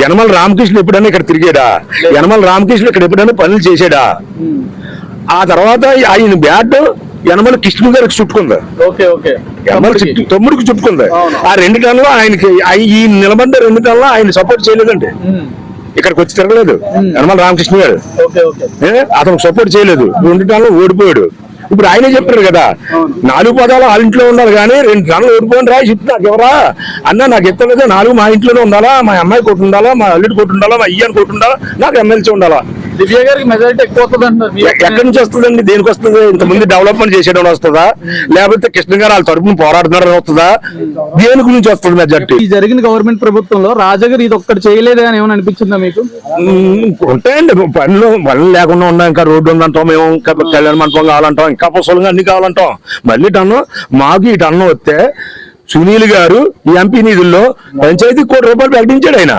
యనమల రామకృష్ణ ఎప్పుడైనా ఇక్కడ తిరిగాడా? యనమల రామకృష్ణ ఇక్కడ ఎప్పుడైనా పనులు చేశాడా? ఆ తర్వాత ఆయన బ్యాట్ యనమల కృష్ణ గారికి చుట్టుకుంది, యనమల తమ్ముడికి చుట్టుకుంది. ఆ 2 టన్నులు ఆయనకి ఈ నిలబడ్డ 2 టన్నులు ఆయన సపోర్ట్ చేయలేదండి. ఇక్కడికి వచ్చి తిరగలేదు యనమల రామకృష్ణ గారు, అతను సపోర్ట్ చేయలేదు. 2 టన్నులు ఓడిపోయాడు. ఇప్పుడు ఆయనే చెప్పారు కదా, 4 పదాలు వాళ్ళ ఇంట్లో ఉండాలి కానీ 2 టన్నులు ఓడిపోయిన రాయి చెప్తే నాకు ఎవరా అన్న, నాకు ఎత్తలేదు. 4 మా ఇంట్లోనే ఉండాలా, మా అమ్మాయి కొట్టు ఉండాలా, మా అల్లుడి కొట్టు ఉండాలా, మా అయ్యాన్ని కొట్టు ఉండాలా, నాకు ఎమ్మెల్సీ ఉండాలా. దివ్య గారికి మెజారిటీ ఎక్కువ వస్తుంది అంటారు. ఎక్కడి నుంచి వస్తుందండి? దేనికి వస్తుంది? ఇంతమంది డెవలప్మెంట్ చేసేయడం వస్తుందా, లేకపోతే కృష్ణ గారు వాళ్ళ తరపున పోరాడుతున్నారని వస్తుందా? దేని గురించి వస్తుంది మెజారిటీ? ఈ జరిగిన గవర్నమెంట్ ప్రభుత్వంలో రాజాగారు ఇది ఒక్కటి చేయలేదే అని ఏమైనా అనిపించిందా మీకు? ఉంటాయండి పనులు లేకుండా ఉన్నా, ఇంకా రోడ్డు ఉందంటాం మేము, ఇంకా కళ్యాణ మండపం కావాలంటాం, ఇంకా పుస్తకంగా అన్ని కావాలంటాం. మళ్ళీ టన్ను మాకు ఈ టన్ను వస్తే సునీల్ గారు ఈ ఎంపీ నిధుల్లో పంచాయతీ ₹1 ప్రకటించాడు ఆయన.